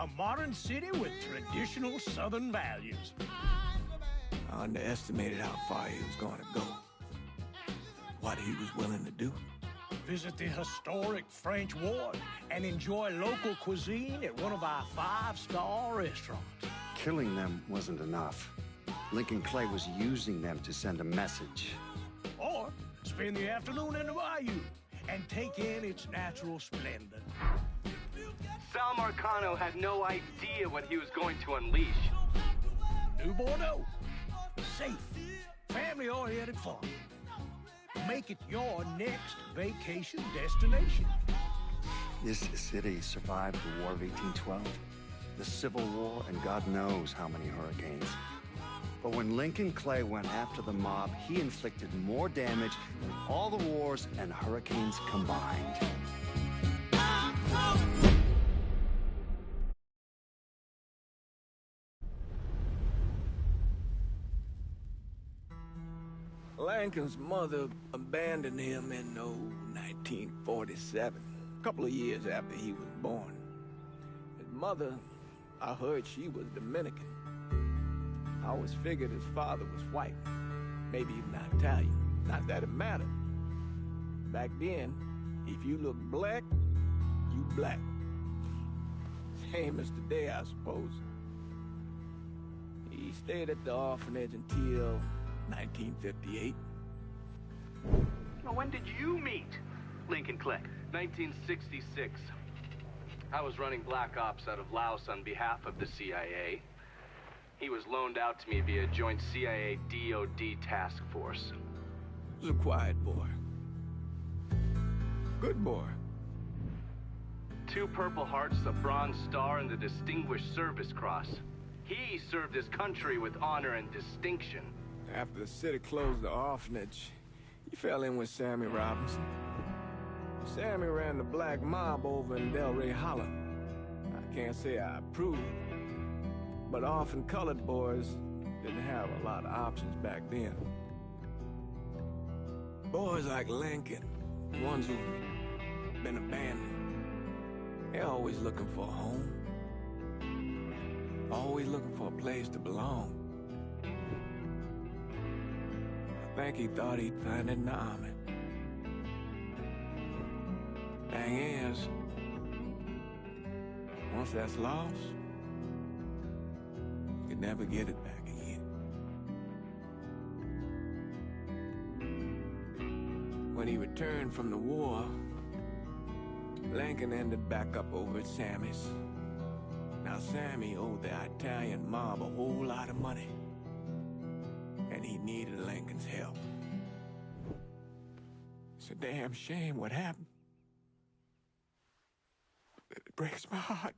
A modern city with traditional Southern values. I underestimated how far he was going to go. What he was willing to do. Visit the historic French Ward and enjoy local cuisine at one of our 5-star restaurants. Killing them wasn't enough. Lincoln Clay was using them to send a message. Or spend the afternoon in the bayou and take in its natural splendor. Sal Marcano had no idea what he was going to unleash. New Bordeaux. Safe, family-oriented farm. Make it your next vacation destination. This city survived the War of 1812, the Civil War, and God knows how many hurricanes. But when Lincoln Clay went after the mob, he inflicted more damage than all the wars and hurricanes combined. Lincoln's mother abandoned him in 1947, a couple of years after he was born. His mother, I heard she was Dominican. I always figured his father was white, maybe even Italian. Not that it mattered. Back then, if you looked black, you black. Same as today, I suppose. He stayed at the orphanage until 1958. Well, when did you meet Lincoln Clay? 1966. I was running Black Ops out of Laos on behalf of the CIA. He was loaned out to me via joint CIA-DOD task force. He was a quiet boy. Good boy. 2 Purple Hearts, a Bronze Star, and the Distinguished Service Cross. He served his country with honor and distinction. After the city closed the orphanage, he fell in with Sammy Robinson. Sammy ran the black mob over in Delray Hollow. I can't say I approved, but orphan colored boys didn't have a lot of options back then. Boys like Lincoln, ones who've been abandoned, they're always looking for a home. Always looking for a place to belong. I think he thought he'd find it in the army. Thing is, once that's lost, you can never get it back again. When he returned from the war, Lincoln ended back up over at Sammy's. Now Sammy owed the Italian mob a whole lot of money, and he needed Lincoln's help. It's a damn shame what happened. It breaks my heart.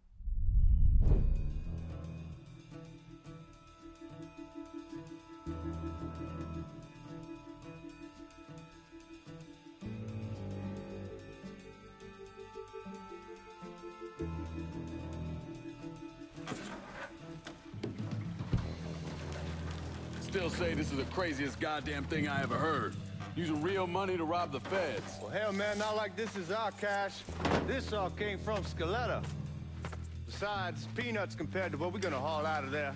Still say this is the craziest goddamn thing I ever heard. Using real money to rob the feds. Well, hell, man, not like this is our cash. This all came from Scaletta. Besides, peanuts compared to what we're gonna haul out of there.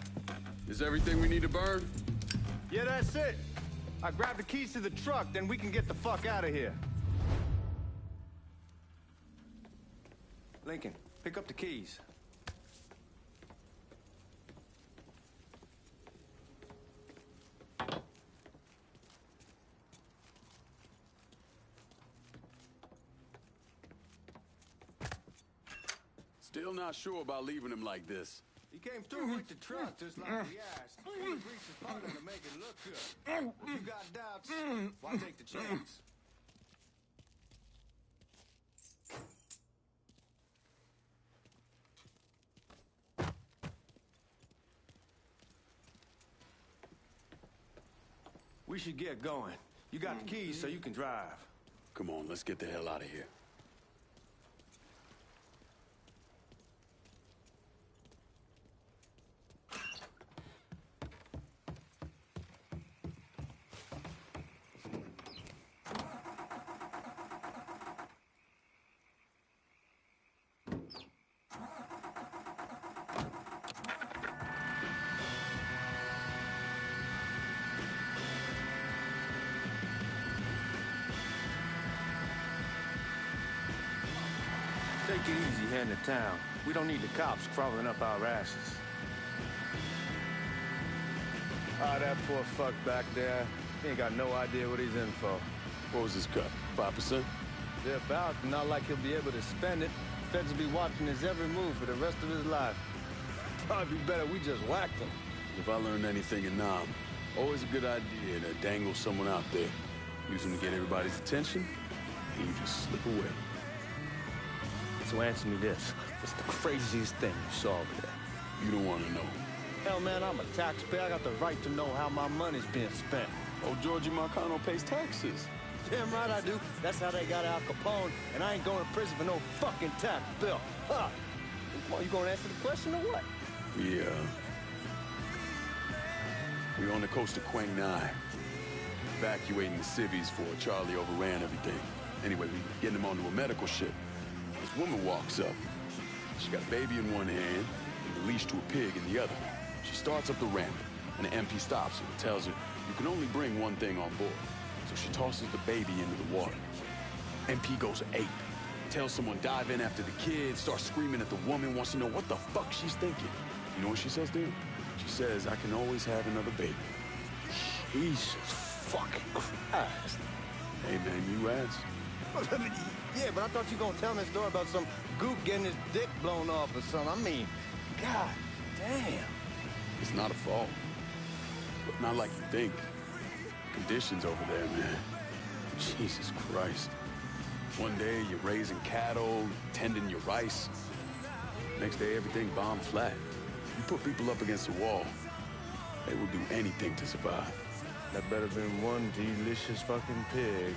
Is everything we need to burn? Yeah, that's it. I grabbed the keys to the truck, then we can get the fuck out of here. Lincoln, pick up the keys. Still not sure about leaving him like this. He came through with the truck just like we asked. Any breach is probably gonna make it look good. If you got doubts, why take the chance? We should get going. You got the keys so you can drive. Come on, let's get the hell out of here. take it easy heading to town. We don't need the cops crawling up our asses. That poor fuck back there. He ain't got no idea what he's in for. What was his cut? 5%? They're about, not like he'll be able to spend it. Feds will be watching his every move for the rest of his life. Probably be better we just whacked him. If I learned anything in Nam, always a good idea to dangle someone out there. Use them to get everybody's attention, and you just slip away. So answer me this. What's the craziest thing you saw over there? You don't want to know. Hell, man, I'm a taxpayer. I got the right to know how my money's being spent. Oh, Georgie Marcano pays taxes. Damn right I do. That's how they got Al Capone, and I ain't going to prison for no fucking tax bill. Huh? Come on, you gonna answer the question or what? Yeah. We're on the coast of Quang Nai, evacuating the civvies for Charlie overran everything. Anyway, we getting them onto a medical ship. This woman walks up. She got a baby in one hand and the leash to a pig in the other. She starts up the ramp, and the MP stops her and tells her, you can only bring one thing on board. So she tosses the baby into the water. MP goes ape. Tells someone dive in after the kid, starts screaming at the woman, wants to know what the fuck she's thinking. You know what she says to him? She says, I can always have another baby. Jesus fucking Christ. Hey, man, you asked. Yeah, but I thought you were gonna tell me a story about some gook getting his dick blown off or something. I mean, god damn. It's not a fault. But not like you think. Conditions over there, man. Jesus Christ. One day you're raising cattle, tending your rice. Next day everything bombed flat. You put people up against the wall, they will do anything to survive. That better been one delicious fucking pig.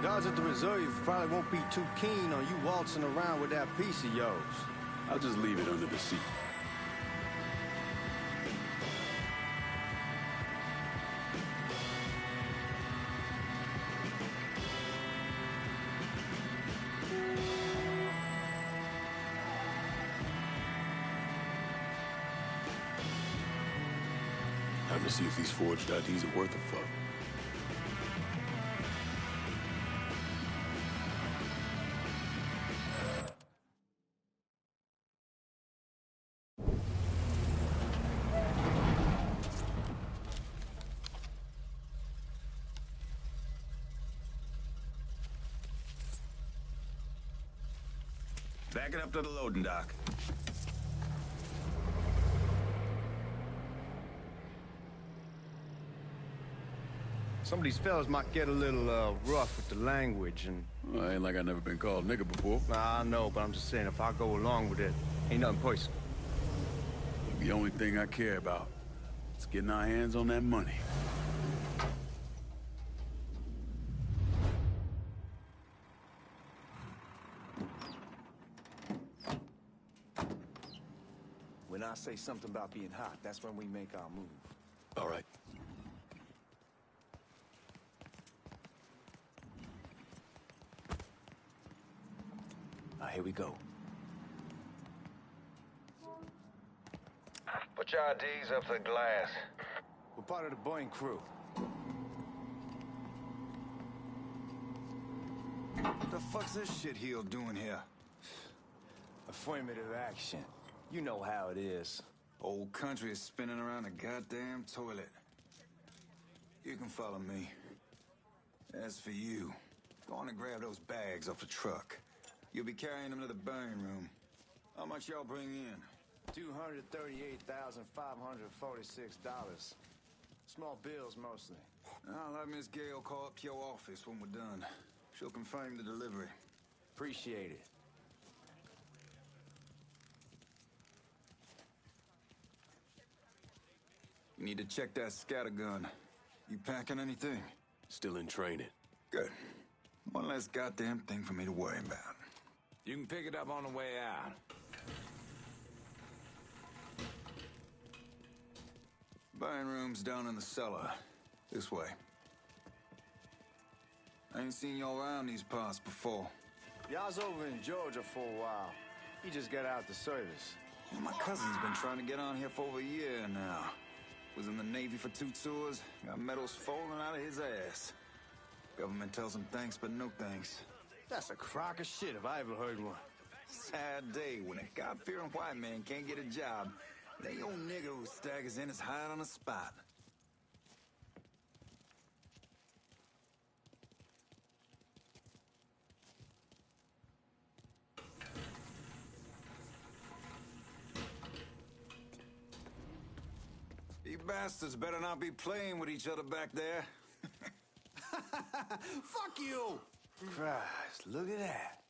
Guards at the reserve probably won't be too keen on you waltzing around with that piece of yours. I'll just leave it under the seat. Time to see if these forged IDs are worth a fuck. Back it up to the loading dock. Some of these fellas might get a little rough with the language, and... Well, ain't like I never been called nigga before. Nah, I know, but I'm just saying, if I go along with it, ain't nothing personal. The only thing I care about is getting our hands on that money. When I say something about being hot, that's when we make our move. All right. Here we go. Put your IDs up to the glass. We're part of the Boeing crew. What the fuck's this shitheel doing here? Affirmative action. You know how it is. Old country is spinning around a goddamn toilet. You can follow me. As for you, go on and grab those bags off the truck. You'll be carrying them to the burn room. How much y'all bring in? $238,546. Small bills, mostly. I'll have Miss Gale call up your office when we're done. She'll confirm the delivery. Appreciate it. You need to check that scattergun. You packing anything? Still in training. Good. One less goddamn thing for me to worry about. You can pick it up on the way out. Burn room's down in the cellar. This way. I ain't seen y'all around these parts before. Y'all's over in Georgia for a while. He just got out the service. Well, my cousin's been trying to get on here for over a year now. Was in the Navy for 2 tours, got medals falling out of his ass. Government tells him thanks, but no thanks. That's a crock of shit if I ever heard one. Sad day when a God-fearing white man can't get a job. The old nigger who staggers in is hired on the spot. You bastards better not be playing with each other back there. Fuck you! Christ, look at that.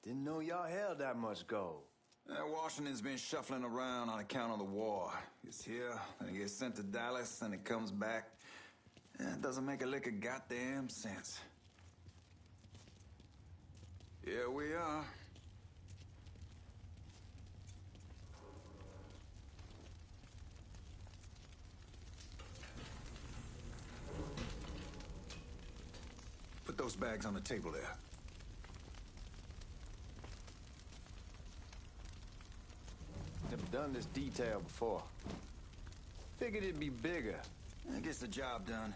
Didn't know y'all held that much gold. Washington's been shuffling around on account of the war. It's here, then it gets sent to Dallas, and it comes back. It doesn't make a lick of goddamn sense. Here we are. Put those bags on the table there. Never done this detail before. Figured it'd be bigger. It gets the job done.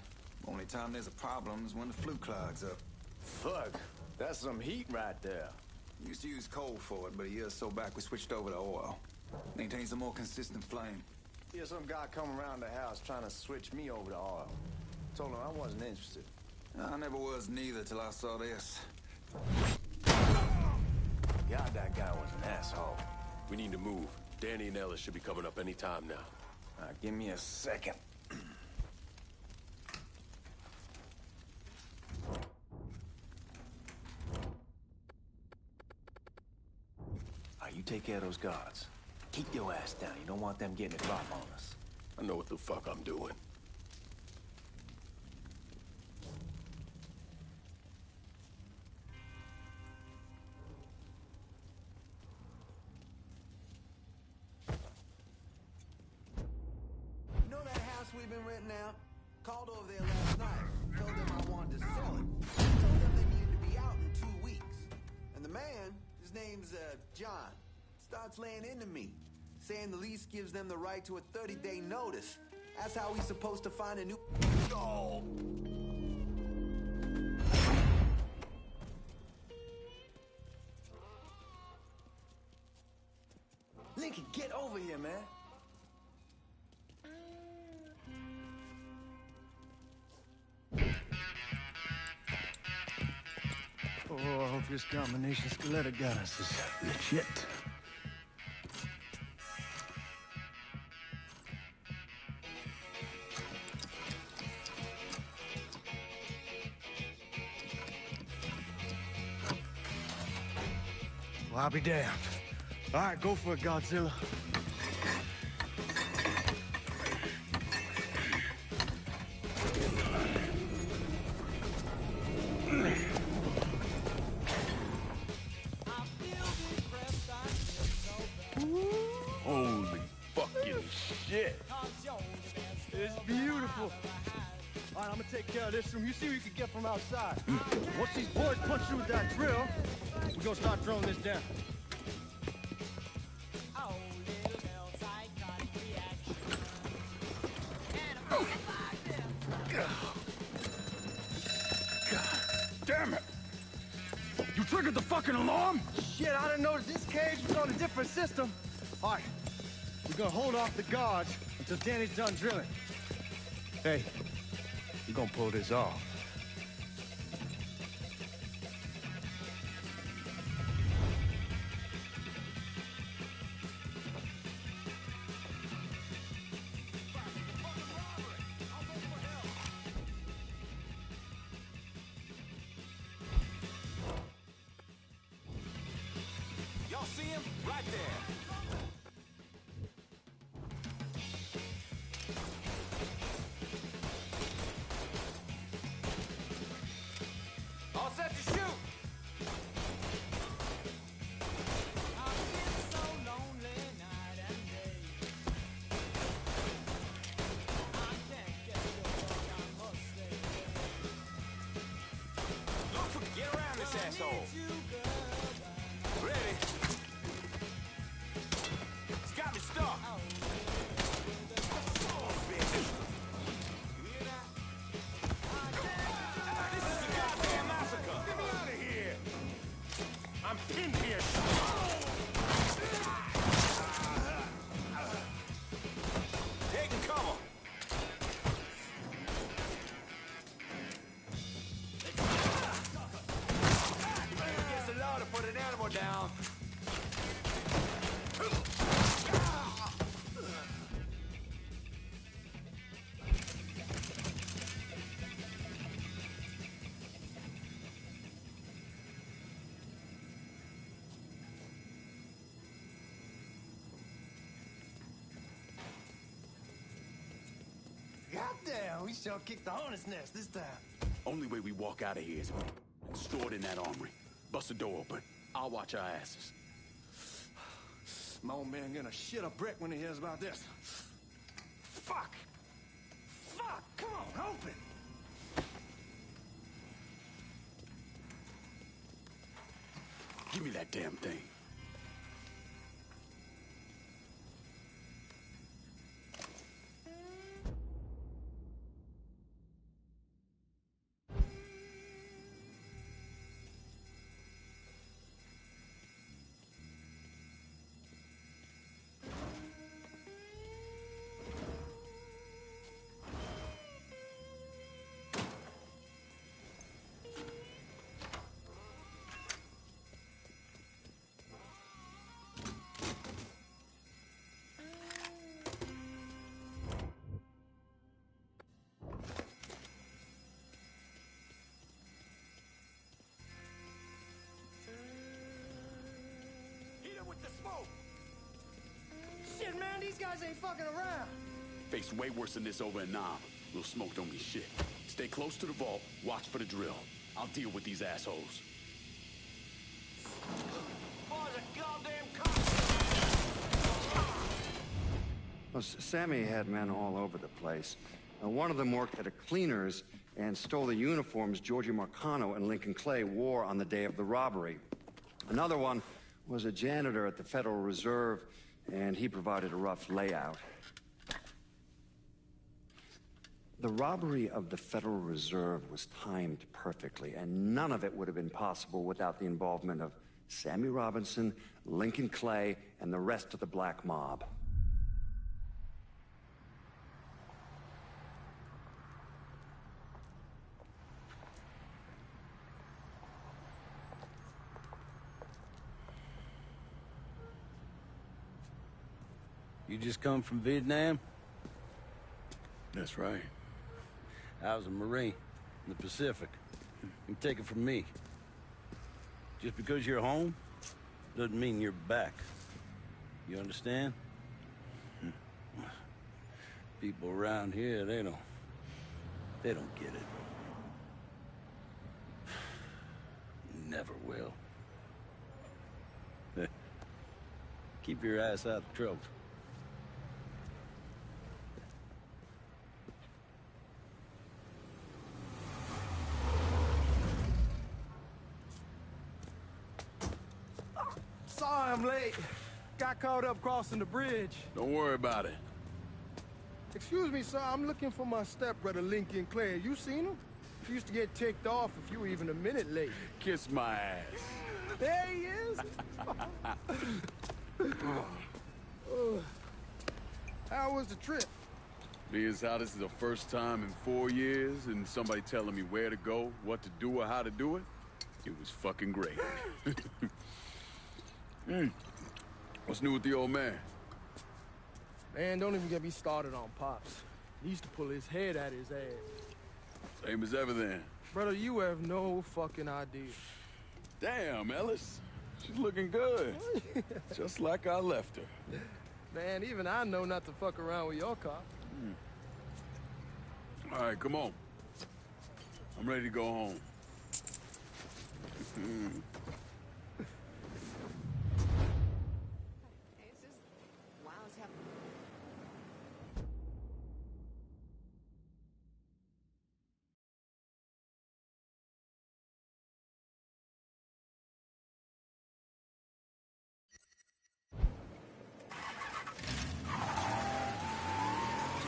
Only time there's a problem is when the flue clogs up. Fuck, that's some heat right there. Used to use coal for it, but a year or so back we switched over to oil. Maintains a more consistent flame. Yeah, some guy come around the house trying to switch me over to oil. Told him I wasn't interested. I never was neither till I saw this. God, that guy was an asshole. We need to move. Danny and Ellis should be coming up any time now. Give me a second. You take care of those guards. Keep your ass down. You don't want them getting a drop on us. I know what the fuck I'm doing. You know that house we've been renting out? Called over there last night. Told them I wanted to sell it. Told them they needed to be out in 2 weeks. And the man, his name's John, starts laying into me, saying the lease gives them the right to a 30-day notice. That's how he's supposed to find a new... Oh! Lincoln, get over here, man. Oh, I hope you're This combination Scaletta got us is legit. Well, I'll be damned. All right, go for it, Godzilla. Holy fucking shit. It's beautiful. All right, I'm gonna take care of this room. You see what you can get from outside. Once these boys punch through with that drill, we're gonna start throwing this down. Damn it! You triggered the fucking alarm? Shit, I didn't notice this cage was on a different system. All right, we're gonna hold off the guards until Danny's done drilling. Hey, we're gonna pull this off. Y'all see him? Right there. All set to shoot. I've been so lonely night and day. I can't get your work, I must stay away. Look, get around this asshole. Ready? It's got me stuck. This is a goddamn massacre. Get me out of here. I'm pinned here. Taking cover. Against the law to put an animal down. Goddamn, we sure kicked the hornet's nest this time. Only way we walk out of here is stored in that armory. Bust the door open. I'll watch our asses. My old man gonna shit a brick when he hears about this. Fuck! Fuck! Come on, open! Give me that damn thing. With the smoke. Shit, man, these guys ain't fucking around. Face way worse than this over in Nam. Little smoke don't mean shit. Stay close to the vault. Watch for the drill. I'll deal with these assholes. Oh, the goddamn cop. Well, Sammy had men all over the place. One of them worked at a cleaner's and stole the uniforms Georgie Marcano and Lincoln Clay wore on the day of the robbery. Another one was a janitor at the Federal Reserve, and he provided a rough layout. The robbery of the Federal Reserve was timed perfectly, and none of it would have been possible without the involvement of Sammy Robinson, Lincoln Clay, and the rest of the black mob. You just come from Vietnam? That's right. I was a Marine in the Pacific. You take it from me. Just because you're home doesn't mean you're back. You understand? People around here, they don't get it. Never will. Keep your ass out of trouble. Sorry I'm late. Got caught up crossing the bridge. Don't worry about it. Excuse me, sir. I'm looking for my stepbrother, Lincoln Clay. You seen him? He used to get ticked off if you were even a minute late. Kiss my ass. There he is. How was the trip? Being as how this is the first time in 4 years and somebody telling me where to go, what to do, or how to do it, it was fucking great. What's new with the old man? Man, don't even get me started on Pops. He used to pull his head out his ass. Same as ever then. Brother, you have no fucking idea. Damn, Ellis. She's looking good. Just like I left her. Man, even I know not to fuck around with your car. All right, come on. I'm ready to go home.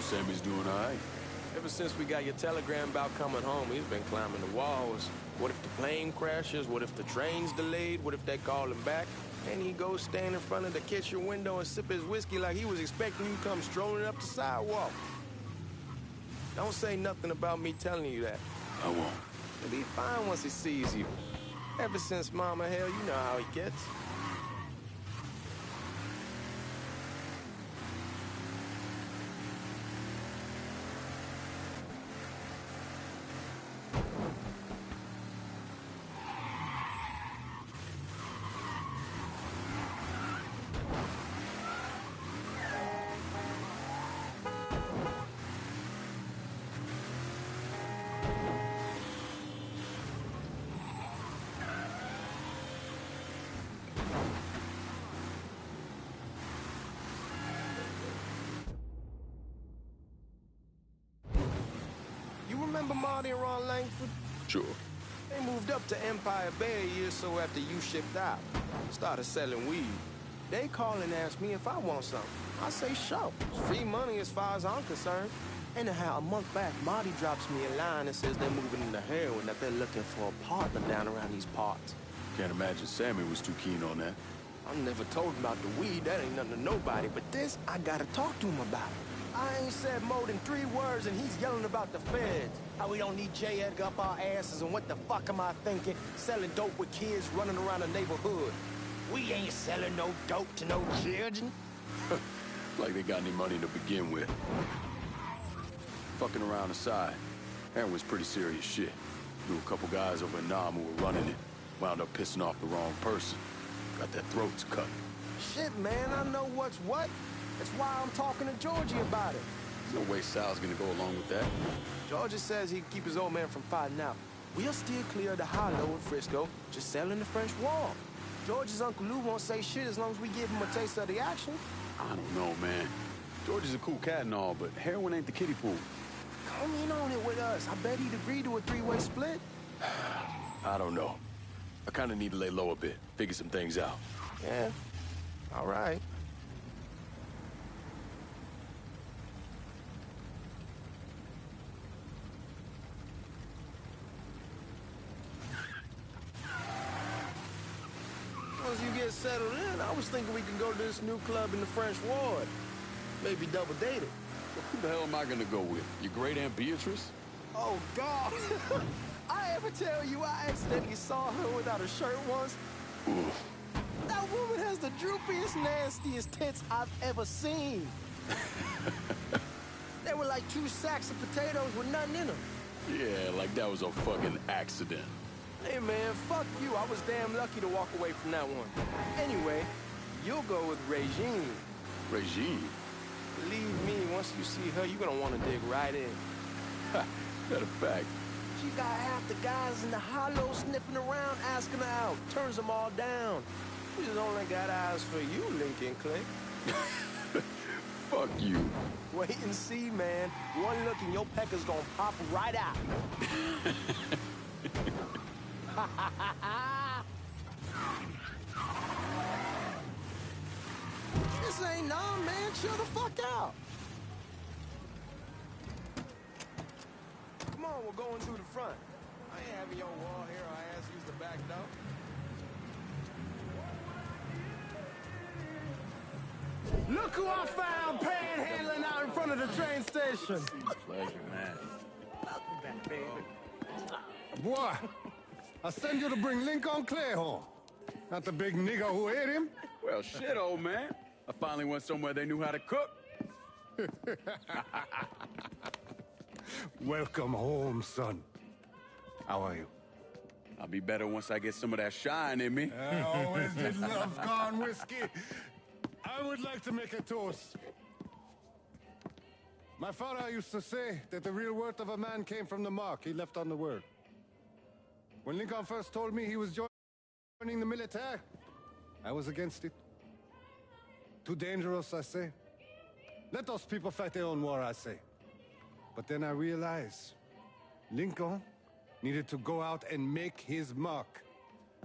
Sammy's doing all right. Ever since we got your telegram about coming home, he's been climbing the walls. What if the plane crashes? What if the train's delayed? What if they call him back? And he goes stand in front of the kitchen window and sip his whiskey like he was expecting you to come strolling up the sidewalk. Don't say nothing about me telling you that. I won't. He'll be fine once he sees you. Ever since Mama, hell, you know how he gets. Remember Marty and Ron Langford? Sure. They moved up to Empire Bay a year or so after you shipped out. Started selling weed. They call and ask me if I want something. I say sure. It's free money as far as I'm concerned. Anyhow, a month back, Marty drops me a line and says they're moving into heroin, that they're looking for a partner down around these parts. Can't imagine Sammy was too keen on that. I never told him about the weed. That ain't nothing to nobody. But this, I gotta talk to him about it. I ain't said more than 3 words and he's yelling about the feds. How we don't need J. Edgar up our asses and what the fuck am I thinking? Selling dope with kids running around the neighborhood. We ain't selling no dope to no children. Like they got any money to begin with. Fucking around aside, heroin's pretty serious shit. Knew a couple guys over in Nam who were running it. Wound up pissing off the wrong person. Got their throats cut. Shit, man, I know what's what. That's why I'm talking to Georgie about it. There's no way Sal's gonna go along with that. Georgie says he can keep his old man from fighting out. We'll steer clear of the hollow in Frisco, just selling the French Wall. George's Uncle Lou won't say shit as long as we give him a taste of the action. I don't know, man. George is a cool cat and all, but heroin ain't the kiddie pool. Come in on it with us. I bet he'd agree to a 3-way split. I don't know. I kinda need to lay low a bit, figure some things out. Yeah, all right. Once you get settled in, I was thinking we could go to this new club in the French Ward. Maybe double date it. Well, who the hell am I gonna go with? Your great Aunt Beatrice? Oh, God. I ever tell you I accidentally saw her without a shirt once? Oof. That woman has the droopiest most nastiest tents I've ever seen. They were like 2 sacks of potatoes with nothing in them. Yeah, like that was a fucking accident. Hey, man, fuck you. I was damn lucky to walk away from that one. Anyway, you'll go with Regine. Regine? Believe me, once you see her, you're gonna want to dig right in. Ha, that a fact. She got half the guys in the hollow sniffing around, asking her out. Turns them all down. We just only got eyes for you, Lincoln Clay. Fuck you. Wait and see, man. One look and your pecker's gonna pop right out. This ain't none, man. Chill the fuck out. Come on, we're going through the front. I ain't having your wall here or ass use the back door. Look who I found panhandling out in front of the train station. Pleasure, man. Welcome back, baby. Boy, I send you to bring Lincoln Clay home. Not the big nigger who ate him. Well, shit, old man. I finally went somewhere they knew how to cook. Welcome home, son. How are you? I'll be better once I get some of that shine in me. I always did love corn whiskey. I would like to make a toast. My father used to say that the real worth of a man came from the mark he left on the world. When Lincoln first told me he was joining the military, I was against it. Too dangerous, I say. Let those people fight their own war, I say. But then I realized Lincoln needed to go out and make his mark.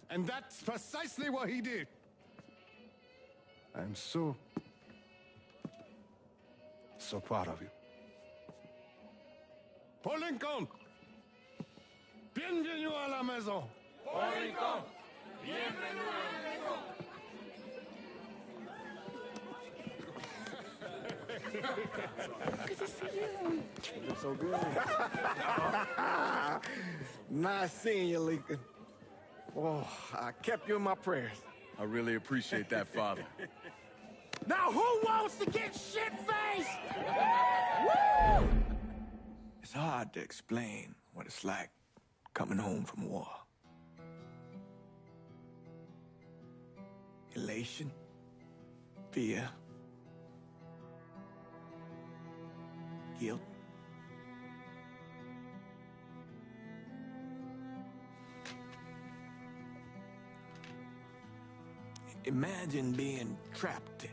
And that's precisely what he did. I'm so proud of you. Paul Lincoln! Bienvenue à la maison! Paul Lincoln! Bienvenue à la maison! Good to see you. You look so good. Nice seeing you, Lincoln. Oh, I kept you in my prayers. I really appreciate that, Father. Now who wants to get shit-faced? Woo! It's hard to explain what it's like coming home from war. Elation, fear, guilt. Imagine being trapped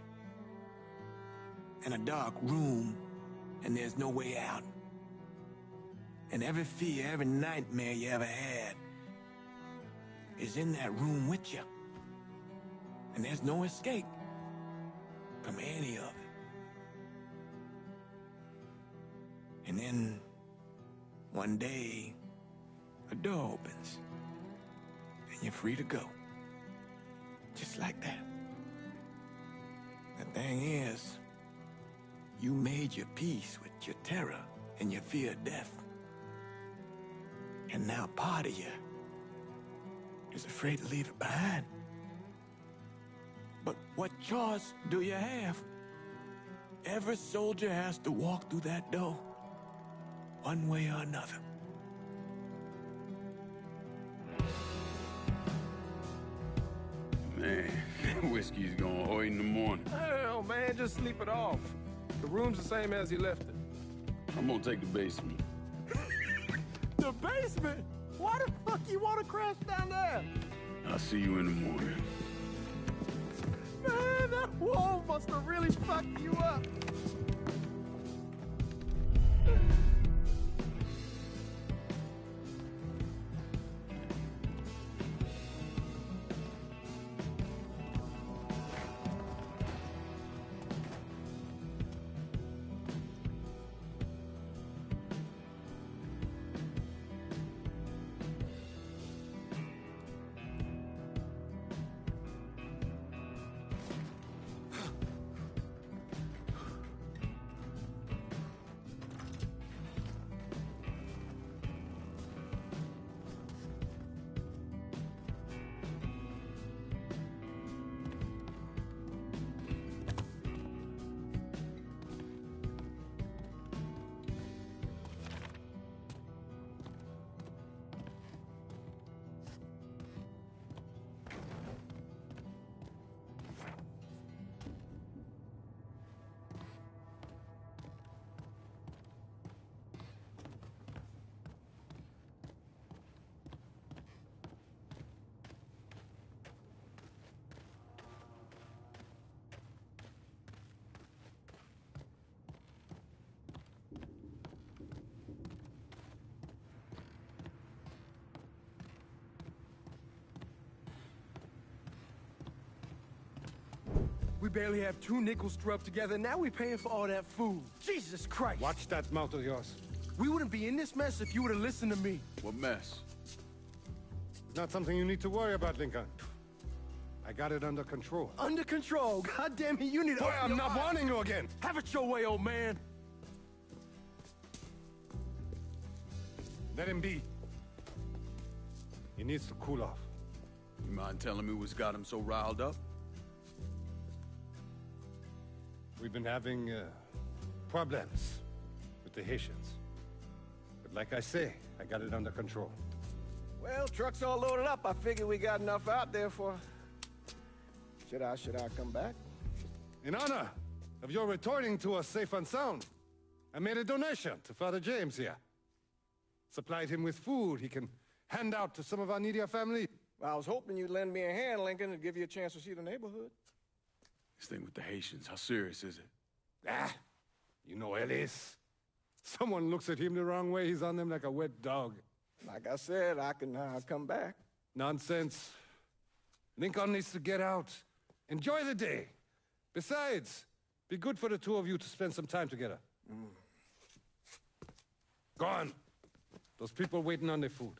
in a dark room and there's no way out. And every fear, every nightmare you ever had is in that room with you. And there's no escape from any of it. And then one day, a door opens and you're free to go. Just like that. The thing is, you made your peace with your terror and your fear of death. And now part of you is afraid to leave it behind. But what choice do you have? Every soldier has to walk through that door, one way or another. Man, whiskey's gonna hurt in the morning. Hell, man, just sleep it off. The room's the same as you left it. I'm gonna take the basement. The basement? Why the fuck you want to crash down there? I'll see you in the morning. Man, that wall must have really fucked you up. We barely have 2 nickels to rub together, and now we're paying for all that food. Jesus Christ! Watch that mouth of yours. We wouldn't be in this mess if you would have listened to me. What mess? It's not something you need to worry about, Lincoln. I got it under control. Under control? God damn it, you need to... Boy, I'm not warning you again! Have it your way, old man! Let him be. He needs to cool off. You mind telling me what's got him so riled up? We've been having problems with the Haitians. But like I say, I got it under control. Well, truck's all loaded up. I figure we got enough out there for... Should I come back? In honor of your returning to us safe and sound, I made a donation to Father James here. Supplied him with food he can hand out to some of our needier family. Well, I was hoping you'd lend me a hand, Lincoln, and give you a chance to see the neighborhood. This thing with the Haitians, how serious is it? Ah, you know Ellis. Someone looks at him the wrong way, he's on them like a wet dog. Like I said, I can come back. Nonsense. Lincoln needs to get out. Enjoy the day. Besides, be good for the two of you to spend some time together. Go on. Those people waiting on their food.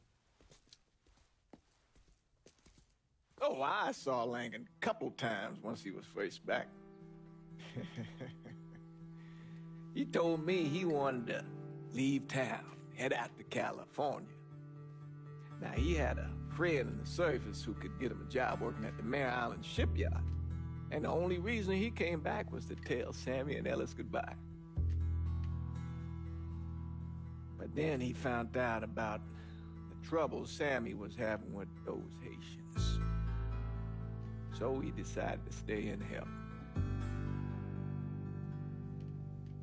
Oh, I saw Lincoln a couple times once he was first back. He told me he wanted to leave town, head out to California. Now, he had a friend in the service who could get him a job working at the Mare Island shipyard. And the only reason he came back was to tell Sammy and Ellis goodbye. But then he found out about the trouble Sammy was having with those Haitians. So he decided to stay and help.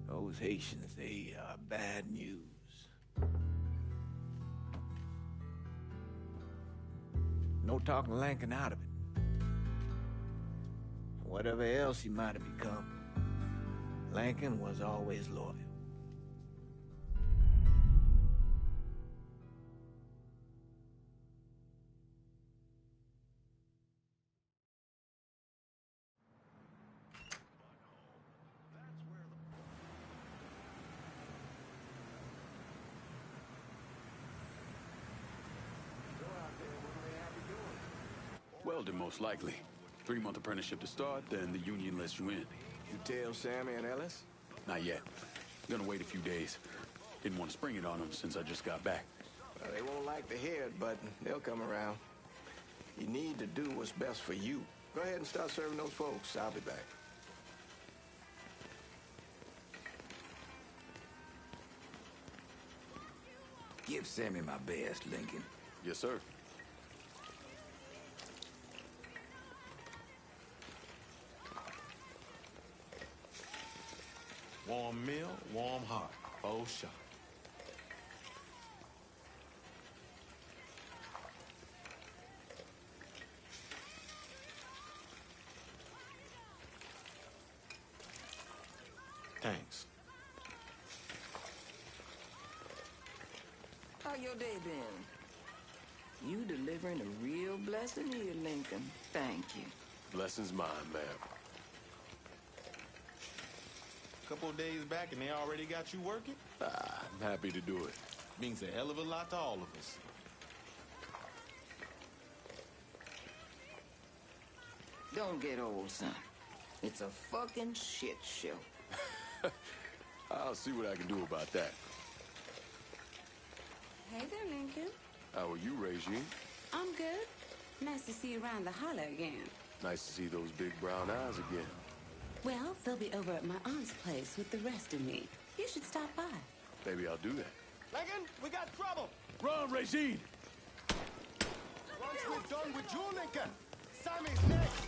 Those Haitians, they are bad news. No talking Lincoln out of it. Whatever else he might have become, Lincoln was always loyal. Welding, most likely. 3-month apprenticeship to start, then the union lets you in. You tell Sammy and Ellis? Not yet. Gonna wait a few days. Didn't want to spring it on them since I just got back. Well, they won't like to hear it, but they'll come around. You need to do what's best for you. Go ahead and start serving those folks. I'll be back. Give Sammy my best, Lincoln. Yes, sir. Warm meal, warm heart. Oh, shot. Thanks. How your day been? You delivering a real blessing here, Lincoln. Thank you. Blessings mine, ma'am. Couple of days back and they already got you working? I'm happy to do it. Means a hell of a lot to all of us. Don't get old, son. It's a fucking shit show. I'll see what I can do about that. Hey there, Lincoln. How are you, Regine? I'm good. Nice to see you around the holler again. Nice to see those big brown eyes again. Well, they'll be over at my aunt's place with the rest of me. You should stop by. Maybe I'll do that. Lincoln, we got trouble! Run, Regine! Once we're done with you, Lincoln, Sammy's next!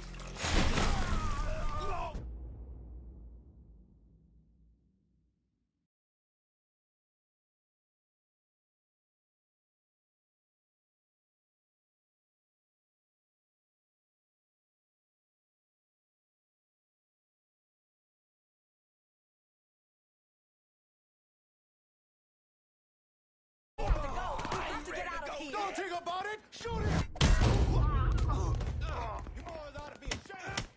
Don't think about it! Shoot him! You boys ought to be ashamed!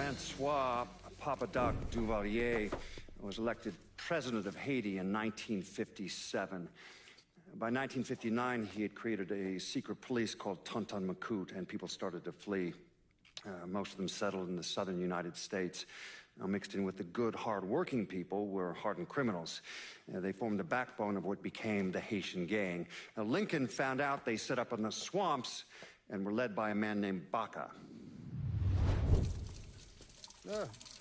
Francois Papadoc Duvalier was elected president of Haiti in 1957. By 1959, he had created a secret police called Tonton Macoute, and people started to flee. Most of them settled in the southern United States. Mixed in with the good, hard-working people were hardened criminals. They formed the backbone of what became the Haitian gang. Now, Lincoln found out they set up in the swamps and were led by a man named Baca.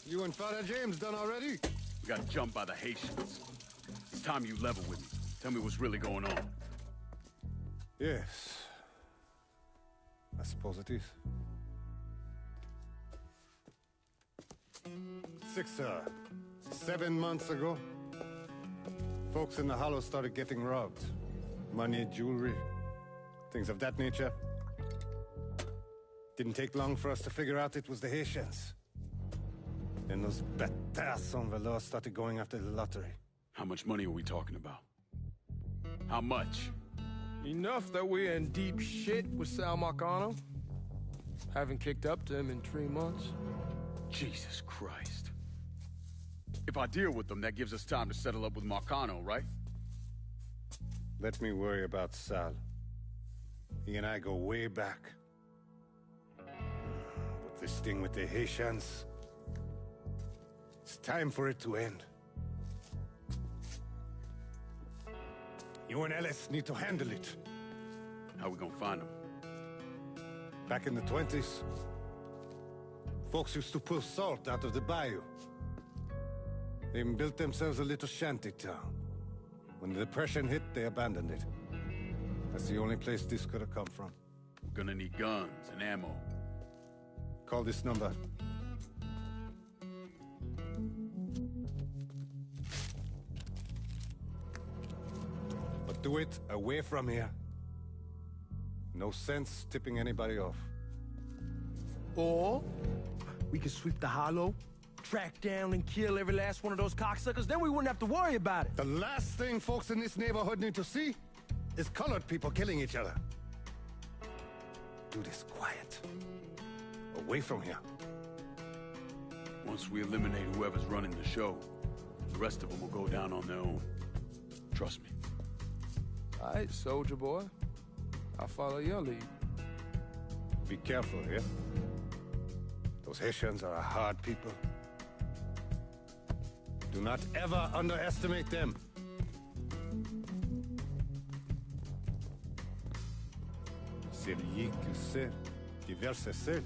You and Father James done already? We got jumped by the Haitians. It's time you level with me. Tell me what's really going on. Yes. I suppose it is. 7 months ago, folks in the Hollow started getting robbed. Money, jewelry, things of that nature. Didn't take long for us to figure out it was the Haitians. Then those bâtards en velours started going after the lottery. How much money are we talking about? How much? Enough that we're in deep shit with Sal Marcano. Haven't kicked up to him in 3 months. Jesus Christ. If I deal with them, that gives us time to settle up with Marcano, right? Let me worry about Sal. He and I go way back. But this thing with the Haitians, it's time for it to end. You and Ellis need to handle it. How we gonna find them? Back in the 20s, folks used to pull salt out of the bayou. They even built themselves a little shanty town. When the Depression hit, they abandoned it. That's the only place this could have come from. We're gonna need guns and ammo. Call this number. But do it away from here. No sense tipping anybody off. Or we could sweep the Hollow, track down and kill every last one of those cocksuckers, then we wouldn't have to worry about it. The last thing folks in this neighborhood need to see is colored people killing each other. Do this quiet. Away from here. Once we eliminate whoever's running the show, the rest of them will go down on their own. Trust me. All right, soldier boy. I'll follow your lead. Be careful here. Those Haitians are a hard people. Do not ever underestimate them. Celui qui sait, qui verse sait.